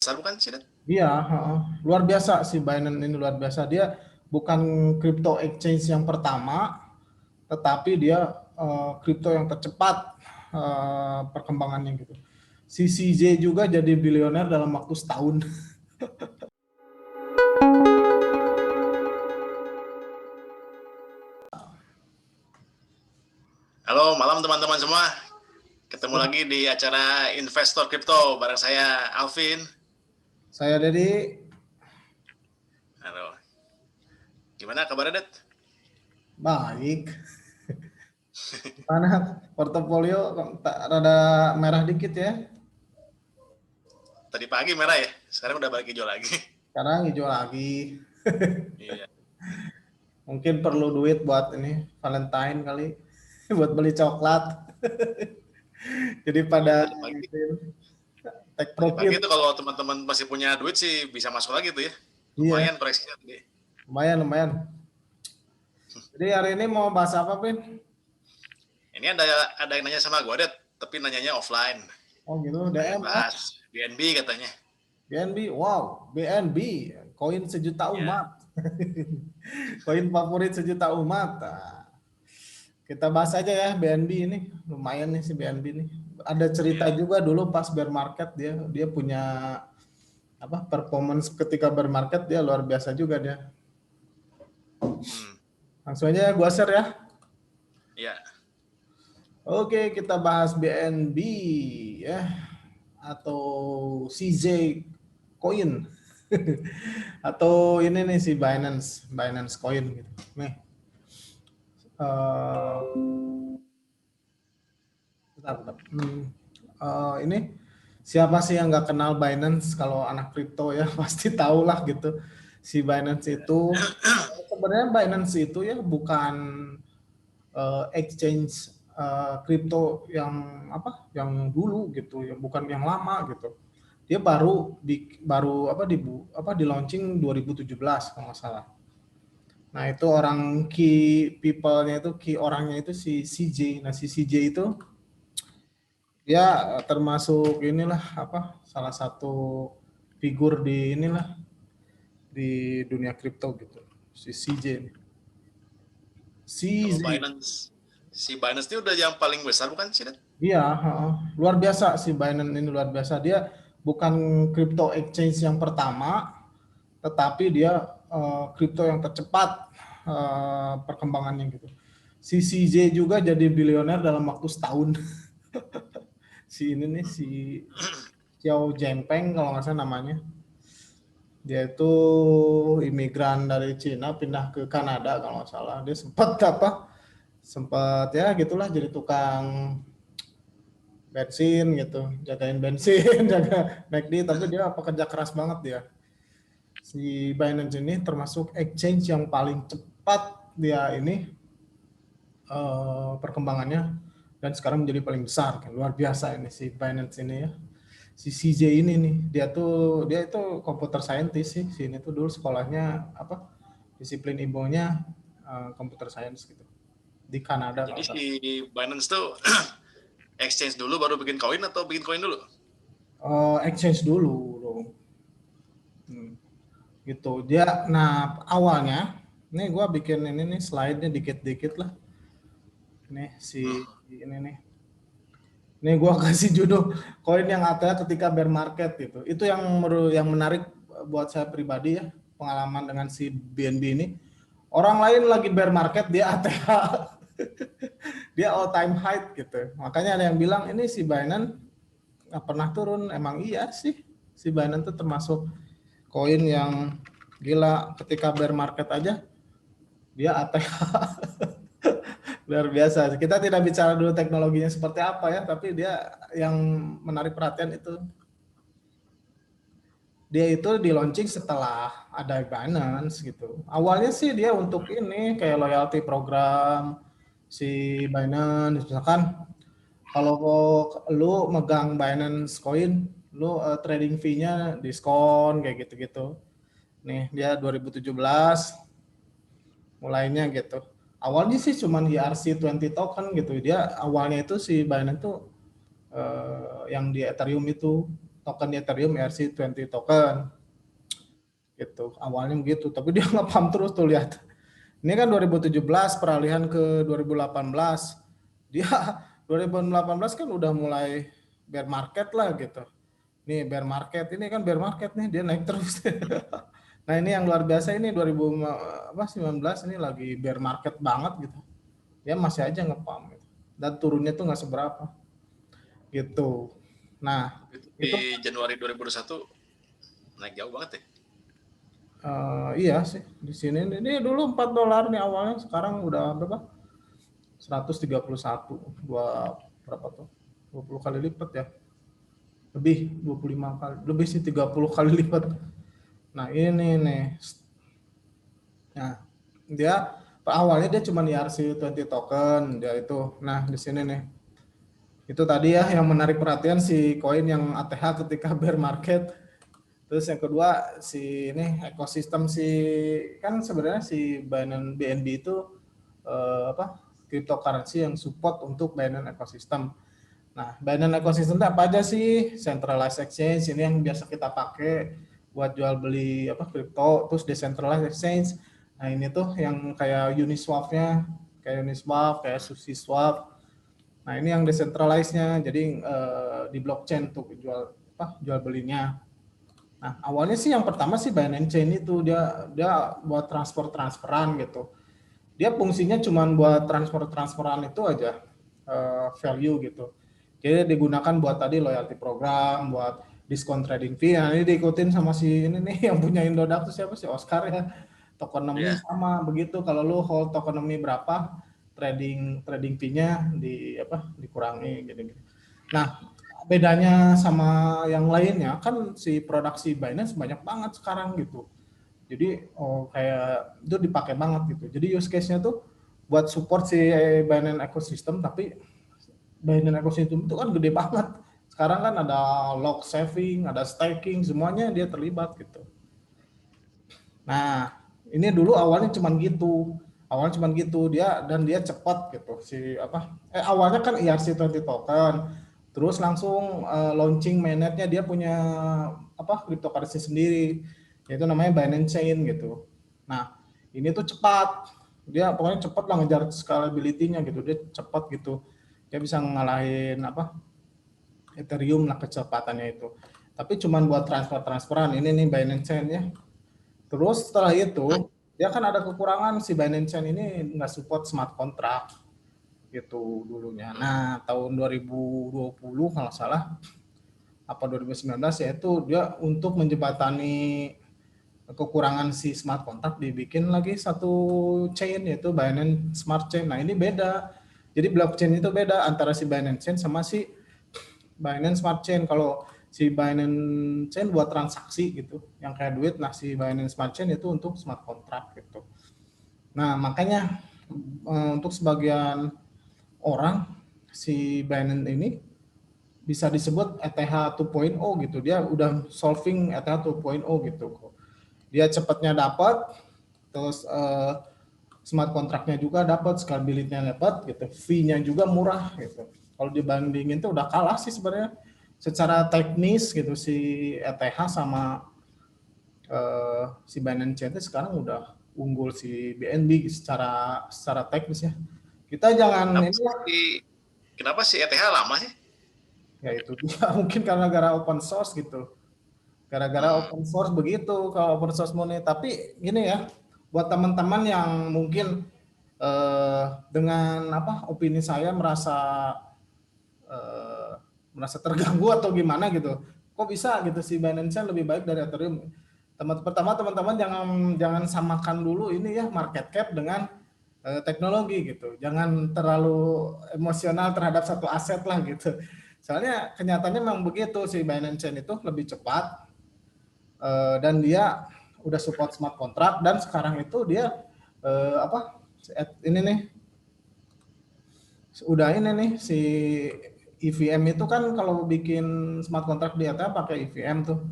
besar bukan sih, Dat? Iya, luar biasa sih Binance ini, luar biasa. Dia bukan crypto exchange yang pertama, tetapi dia kripto yang tercepat perkembangannya gitu. Si CJ juga jadi bilioner dalam waktu setahun. Halo, malam teman-teman semua. Ketemu lagi di acara Investor Crypto bareng saya Alvin. Saya Dedi. Halo. Gimana kabarnya, Det? Baik. Mana portofolio rada merah dikit ya? Tadi pagi merah ya, sekarang udah balik hijau lagi. Sekarang hijau lagi. Iya. Mungkin perlu duit buat ini Valentine kali, buat beli coklat. Jadi pada Tadi pagi, take tadi pagi profit. itu kalau teman-teman masih punya duit sih bisa masuk lagi tuh ya. Iya, Lumayan koreksinya tadi. lumayan. Jadi hari ini mau bahas apa, Pin? Ini ada yang nanya sama gue, Det, tapi nanyanya offline. Oh gitu, Pengen DM ya. bahas BNB katanya. BNB, wow, BNB, koin sejuta Ya. umat. Koin favorit sejuta umat. Nah, kita bahas aja ya BNB ini. Lumayan nih si BNB nih. Ada cerita Ya. juga dulu pas bear market dia punya apa performance ketika bear market dia luar biasa juga dia. Langsung aja gua share ya. Ya. Oke, kita bahas BNB ya atau CJ Coin atau ini nih si Binance Coin gitu. Nih, bentar. Ini siapa sih yang nggak kenal Binance? Kalau anak kripto ya pasti tahu lah gitu. Si Binance itu sebenarnya Binance itu ya bukan exchange kripto yang apa? Yang dulu gitu, yang bukan yang lama gitu. Dia baru di launching 2017 kalau nggak salah. Nah, itu orang key people-nya itu key orangnya itu si CJ. Nah, si CJ itu ya termasuk inilah apa salah satu figur di inilah di dunia kripto gitu. Si CJ ini. Kalau CJ. Binance ini udah yang paling besar bukan sih, Det? Iya, luar biasa si Binance ini, luar biasa. Dia bukan crypto exchange yang pertama, tetapi dia kripto yang tercepat perkembangannya gitu. Si CJ juga jadi bilioner dalam waktu setahun. Si ini nih si Xiao Zhengpeng kalau nggak salah namanya. Dia itu imigran dari Cina pindah ke Kanada kalau nggak salah. Dia sempat ya gitulah jadi tukang bensin gitu, jagain bensin, jaga McD, tapi dia pekerja keras banget dia. Si Binance ini termasuk exchange yang paling cepat dia ini perkembangannya dan sekarang menjadi paling besar kan. Luar biasa ini si Binance ini ya. Si CJ ini nih, dia itu computer scientist sih. Si ini tuh dulu sekolahnya apa? Disiplin ilmunya computer science gitu. Di Kanada Jadi kalau si salah. Binance tuh exchange dulu baru bikin koin atau bikin koin dulu? Exchange dulu dong. Gitu. Dia nah awalnya nih gua bikin ini nih slide-nya dikit-dikit lah. Nih si ini nih. Nih gua kasih judul koin yang ATH ketika bear market gitu. Itu yang menarik buat saya pribadi ya, pengalaman dengan si BNB ini. Orang lain lagi bear market dia ATH. Dia all time high gitu. Makanya ada yang bilang ini si Binance nggak pernah turun. Emang iya sih. Si Binance itu termasuk koin yang gila ketika bear market aja dia ATH. Luar biasa. Kita tidak bicara dulu teknologinya seperti apa ya, tapi dia yang menarik perhatian itu. Dia itu di launching setelah ada Binance gitu. Awalnya sih dia untuk ini kayak loyalty program si Binance misalkan kalau lu megang Binance Coin, lu trading fee-nya diskon kayak gitu-gitu. Nih dia 2017 mulainya gitu. Awalnya sih cuman ERC20 token gitu. Dia awalnya itu si Binance tuh yang di Ethereum itu. token Ethereum ERC20 token. Gitu. Awalnya begitu, tapi dia nggak paham terus tuh lihat. Ini kan 2017 peralihan ke 2018. Dia 2018 kan udah mulai bear market lah gitu. Nih bear market, ini kan bear market nih, dia naik terus. Nah ini yang luar biasa ini 2019 ini lagi bear market banget gitu. Dia masih aja ngepump gitu. Dan turunnya tuh nggak seberapa gitu. Nah Di itu Januari 2021 naik jauh banget ya. iya sih di sini ini dulu $4 nih awalnya, sekarang udah berapa? 131, berapa tuh? 20 kali lipat ya. Lebih 25 kali, lebih sih 30 kali lipat. Nah, ini nih. Nah, dia awalnya dia cuma ERC20 token dia itu. Nah, di sini nih. Itu tadi ya yang menarik perhatian si koin yang ATH ketika bear market. Terus yang kedua si ini ekosistem si kan sebenarnya si Binance BNB itu apa cryptocurrency yang support untuk Binance ecosystem. Nah, Binance ecosystem itu apa aja sih? Centralized exchange ini yang biasa kita pakai buat jual beli apa kripto, terus decentralized exchange. Nah, ini tuh yang kayak Uniswap-nya, kayak Uniswap, kayak SushiSwap. Nah, ini yang decentralized-nya. Jadi di blockchain tuh jual belinya. Nah, awalnya sih yang pertama sih Binance Chain itu dia buat transferan gitu. Dia fungsinya cuma buat transferan itu aja value gitu. Jadi digunakan buat tadi loyalty program, buat diskon trading fee. Nah, ini diikutin sama si ini nih yang punya Indodax tuh siapa sih Oscar ya. Tokenomi sama begitu, kalau lu hold tokenomi berapa, trading fee-nya dikurangi gitu. Nah, bedanya sama yang lainnya kan si produksi Binance banyak banget sekarang gitu. Jadi kayak itu dipakai banget gitu. Jadi use case-nya tuh buat support si Binance ecosystem, tapi Binance ecosystem itu kan gede banget. Sekarang kan ada lock saving, ada staking, semuanya dia terlibat gitu. Nah, ini dulu awalnya cuman gitu. Awalnya cuman gitu dia cepat gitu. Awalnya kan ERC20 token. Terus langsung launching mainnetnya dia punya cryptocurrency sendiri, yaitu namanya Binance Chain gitu. Nah, ini tuh cepat. Dia pokoknya cepat lah ngejar scalability-nya gitu. Dia cepat gitu. Dia bisa ngalahin Ethereum lah kecepatannya itu. Tapi cuman buat transferan. Ini nih Binance Chain ya. Terus setelah itu, dia kan ada kekurangan si Binance Chain ini nggak support smart contract gitu dulunya. Nah, tahun 2020 kalau salah, apa 2019 yaitu dia untuk menjembatani kekurangan si smart contract dibikin lagi satu chain yaitu Binance Smart Chain. Nah, ini beda. Jadi blockchain itu beda antara si Binance Chain sama si Binance Smart Chain. Kalau si Binance Chain buat transaksi gitu, yang kayak duit. Nah, si Binance Smart Chain itu untuk smart contract gitu. Nah, makanya untuk sebagian orang si Binance ini bisa disebut ETH 2.0 gitu. Dia udah solving ETH 2.0 gitu. Dia cepatnya dapat, terus smart contract-nya juga dapat, scalability-nya dapat gitu. Fee-nya juga murah gitu. Kalau dibandingin tuh udah kalah sih sebenarnya secara teknis gitu si ETH sama si Binance Chain itu sekarang udah unggul si BNB secara teknis ya. Kita jangan Kenapa sih ETH lama sih? Ya itu dia mungkin karena gara open source gitu. Gara-gara open source begitu kalau open source money. Tapi gini ya, buat teman-teman yang mungkin dengan opini saya merasa terganggu atau gimana gitu. Kok bisa gitu si Binance lebih baik dari Ethereum? Pertama teman-teman jangan samakan dulu ini ya market cap dengan teknologi gitu. Jangan terlalu emosional terhadap satu aset lah gitu. Soalnya kenyataannya memang begitu, si Binance Chain itu lebih cepat dan dia udah support smart contract, dan sekarang itu dia ini nih si EVM itu kan kalau bikin smart contract di ETH pakai EVM tuh.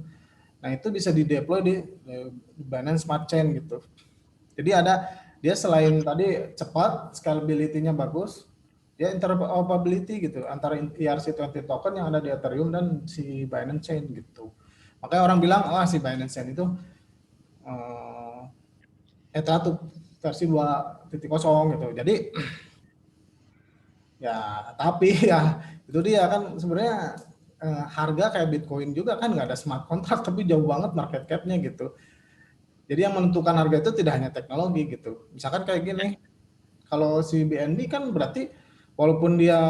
Nah, itu bisa di-deploy di Binance Smart Chain gitu. Jadi dia selain tadi cepat, scalability-nya bagus, ya interoperability gitu antara ERC20 token yang ada di Ethereum dan si Binance Chain gitu. Makanya orang bilang si Binance Chain itu ETH tuh versi 2.0 gitu. Jadi ya tapi ya itu dia kan sebenarnya harga kayak Bitcoin juga kan nggak ada smart contract tapi jauh banget market cap-nya gitu. Jadi yang menentukan harga itu tidak hanya teknologi gitu. Misalkan kayak gini, kalau si BNB kan berarti walaupun dia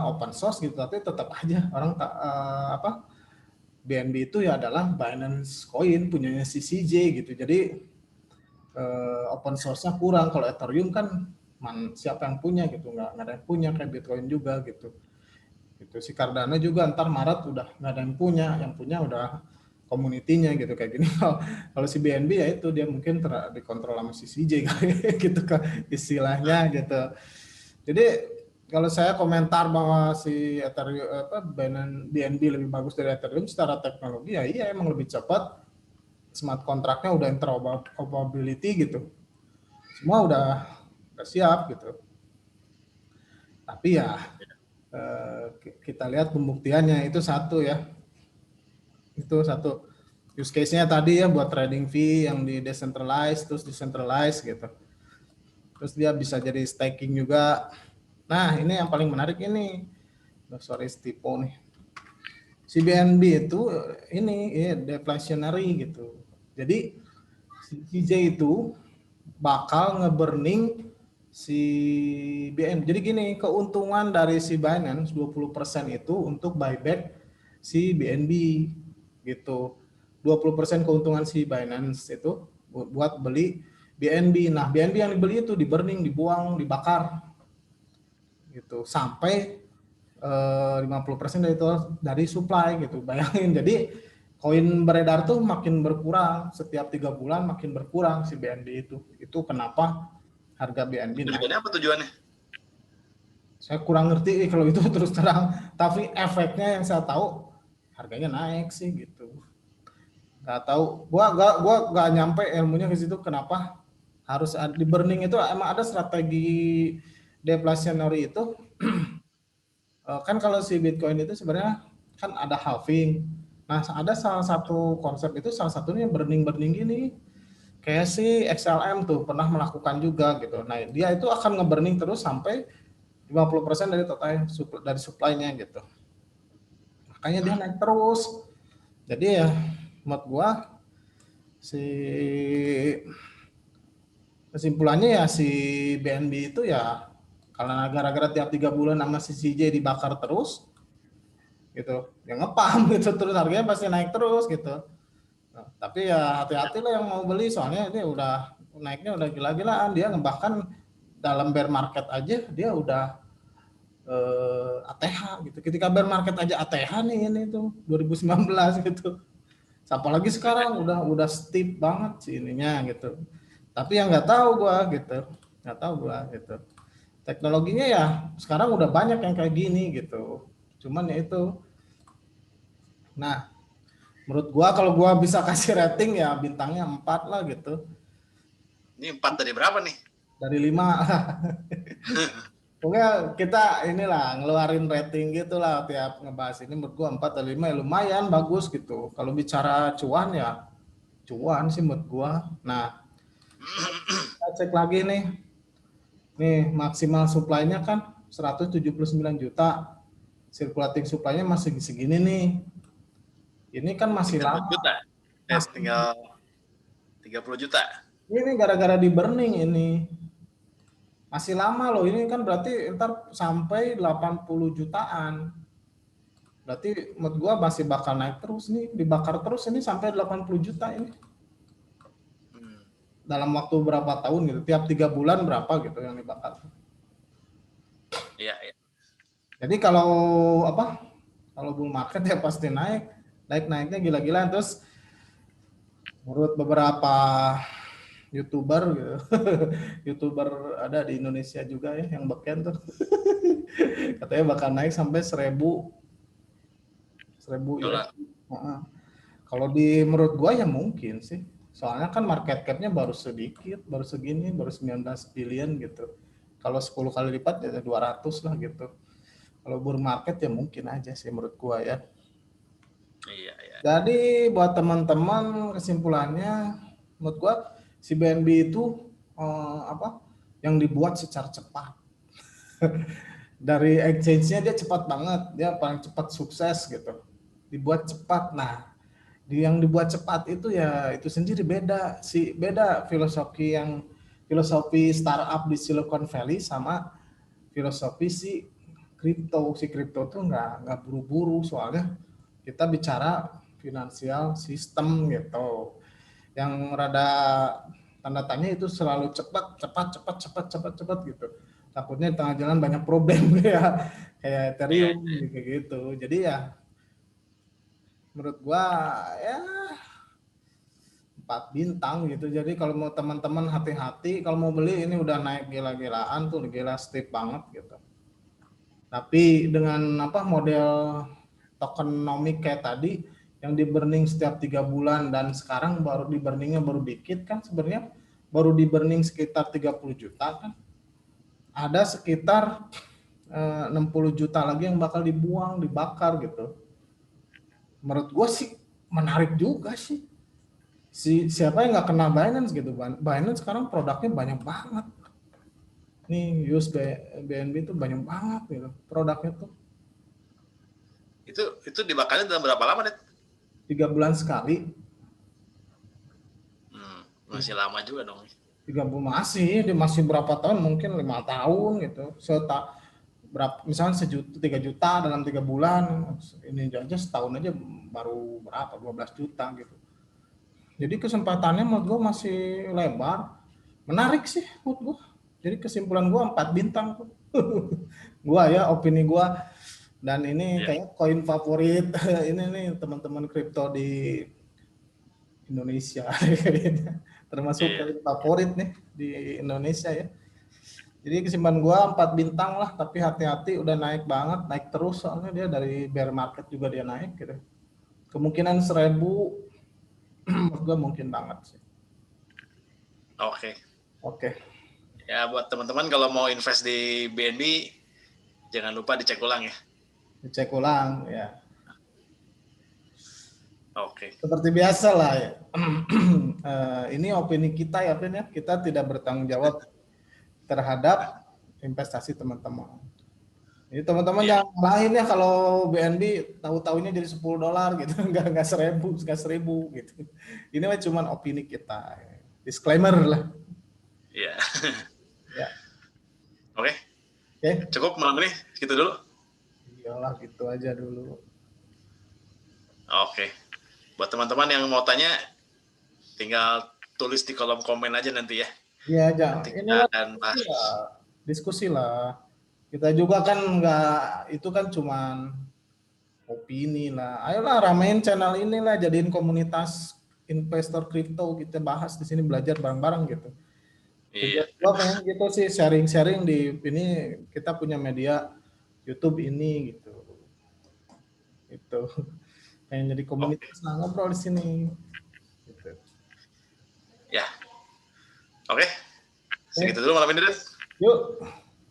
open source gitu, tapi tetap aja orang BNB itu ya adalah Binance Coin punyanya si CJ gitu. Jadi open source-nya kurang. Kalau Ethereum kan siapa yang punya gitu, nggak ada yang punya kayak Bitcoin juga gitu. Gitu si Cardano juga ntar Maret udah nggak ada yang punya udah community-nya gitu kayak gini. Kalau si BNB ya itu dia mungkin dikontrol sama si CJ gitu kan istilahnya gitu. Jadi kalau saya komentar bahwa si Ethereum BNB lebih bagus dari Ethereum secara teknologi ya iya emang lebih cepat, smart kontraknya udah interoperability gitu, semua udah siap gitu. Tapi ya kita lihat pembuktiannya itu satu ya, itu satu use case-nya tadi ya buat trading fee yang di decentralized terus decentralized gitu, terus dia bisa jadi staking juga. Nah ini yang paling menarik ini, sorry Stipo nih, si BNB itu ini ya deflationary gitu. Jadi si CJ itu bakal nge-burning si BN. Jadi gini, keuntungan dari si Binance 20% itu untuk buyback si BNB gitu. 20% keuntungan si Binance itu buat beli BNB. Nah, BNB yang dibeli itu di burning, dibuang, dibakar gitu sampai 50% dari supply gitu. Bayangin, jadi koin beredar tuh makin berkurang setiap 3 bulan, makin berkurang si BNB itu. Itu kenapa harga BNB naik. Tujuannya apa tujuannya? Saya kurang ngerti kalau itu terus terang, tapi efeknya yang saya tahu harganya naik sih gitu. Nggak tahu, gua nggak nyampe ilmunya ke situ kenapa harus di burning itu. Emang ada strategi deflationary itu. Kan kalau si Bitcoin itu sebenarnya kan ada halving. Nah, ada salah satu konsep itu salah satunya burning gini. Kayak si XLM tuh pernah melakukan juga gitu. Nah, dia itu akan nge-burning terus sampai 50% dari total dari supply-nya gitu. Makanya dia naik terus. Jadi ya menurut gua si kesimpulannya ya si BNB itu ya karena gara-gara tiap 3 bulan sama si CJ dibakar terus gitu, yang ngepam gitu terus harganya pasti naik terus gitu. Nah, tapi ya hati-hati lah yang mau beli soalnya ini udah naiknya udah gila-gilaan. Dia bahkan dalam bear market aja dia udah ATH gitu. Ketika bear market aja ATH nih ini tuh 2019 gitu. Apalagi sekarang udah steep banget sih ininya gitu. Tapi yang nggak tahu gua gitu, nggak tahu gua gitu. Teknologinya ya sekarang udah banyak yang kayak gini gitu. Cuman ya itu. Nah, menurut gua kalau gua bisa kasih rating ya bintangnya 4 lah gitu. Ini 4 dari berapa nih? Dari 5. Pokoknya kita inilah ngeluarin rating gitu lah tiap ngebahas ini. Menurut gua 4 dari 5 ya lumayan bagus gitu. Kalau bicara cuan ya cuan sih menurut gua. Nah, kita cek lagi nih. Nih maksimal supply-nya kan 179 juta. Circulating supply-nya masih segini nih. Ini kan masih 30 lama. juta. Tinggal 30 juta. Ini gara-gara di burning ini. Masih lama loh, ini kan berarti ntar sampai 80 jutaan. Berarti menurut gua masih bakal naik terus nih, dibakar terus ini sampai 80 juta ini. Dalam waktu berapa tahun gitu, tiap 3 bulan berapa gitu yang dibakar. Iya, iya. Jadi kalau kalau bull market ya pasti naiknya gila-gilaan. Terus menurut beberapa YouTuber gitu. YouTuber ada di Indonesia juga ya yang beken tuh. Katanya bakal naik sampai 1000 Dolar. ya. Kalau di menurut gua ya mungkin sih. Soalnya kan market cap-nya baru sedikit, baru segini, baru 19 billion gitu. Kalau 10 kali lipat ya 200 lah gitu. Kalau bull market ya mungkin aja sih menurut gua ya. Iya, iya. Jadi buat teman-teman kesimpulannya menurut gua si BNB itu apa yang dibuat secara cepat. Dari exchange-nya dia cepat banget, dia paling cepat sukses gitu. Dibuat cepat. Nah, yang dibuat cepat itu ya itu sendiri beda filosofi startup di Silicon Valley sama filosofi si kripto tuh nggak buru-buru, soalnya kita bicara finansial sistem gitu yang rada tanda tanya itu selalu cepat gitu, takutnya di tengah jalan banyak problem ya kayak Iya, Ethereum gitu. Jadi ya menurut gua ya 4 bintang gitu. Jadi kalau mau teman-teman hati-hati, kalau mau beli ini udah naik gila-gilaan tuh, gila steep banget gitu. Tapi dengan apa model tokenomic kayak tadi yang di burning setiap 3 bulan dan sekarang baru di burningnya baru dikit kan, sebenarnya baru di burning sekitar 30 juta kan. Ada sekitar 60 juta lagi yang bakal dibuang, dibakar gitu. Menurut gue sih menarik juga sih. Siapa yang nggak kenal Binance gitu. Binance sekarang produknya banyak banget. Nih BNB itu banyak banget gitu produknya tuh. itu dibakarnya dalam berapa lama, Net? 3 bulan sekali. Masih lama juga dong. 3 bulan masih berapa tahun, mungkin 5 tahun gitu. Berapa misalnya 1 juta 3 juta dalam 3 bulan, ini aja setahun aja baru berapa 12 juta gitu. Jadi kesempatannya menurut gue masih lebar, menarik sih menurut gue. Jadi kesimpulan gue 4 bintang tuh. Gua ya opini gue, dan ini kayak koin favorit ini nih teman-teman kripto di Indonesia termasuk koin favorit nih di Indonesia ya. Jadi kesimpulan gua 4 bintang lah, tapi hati-hati udah naik banget, naik terus soalnya dia dari bear market juga dia naik gitu. Kemungkinan 1.000 menurut gua mungkin banget sih. Oke. Ya buat teman-teman kalau mau invest di BNB jangan lupa dicek ulang ya. Dicek ulang ya. Oke. Seperti biasa lah ya. Ini opini kita ya, Vin ya. Kita tidak bertanggung jawab terhadap investasi teman-teman. Jadi teman-teman jangan lain ya kalau BNB tahu-tahunya jadi $10 gitu, nggak 1.000 gitu. Ini mah cuma opini kita. Disclaimer lah. Iya. Ya. Oke. Cukup malam ini gitu dulu. Iyalah gitu aja dulu. Oke. Buat teman-teman yang mau tanya, tinggal tulis di kolom komen aja nanti ya. Iya, jangan. Ini diskusi lah. Kita juga kan nggak, itu kan cuman opini lah. Ayolah ramein channel inilah, jadiin komunitas investor kripto, kita bahas di sini, belajar bareng-bareng gitu. Iya. Gua pengen gitu sih, sharing-sharing di ini, kita punya media YouTube ini gitu. Itu pengen jadi komunitas lah, ngobrol di sini. Gitu. Ya. Oke. Segitu dulu malam ini, Dut. Yuk.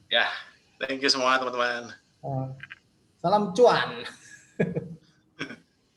Ya. Thank you semua teman-teman. Salam cuan.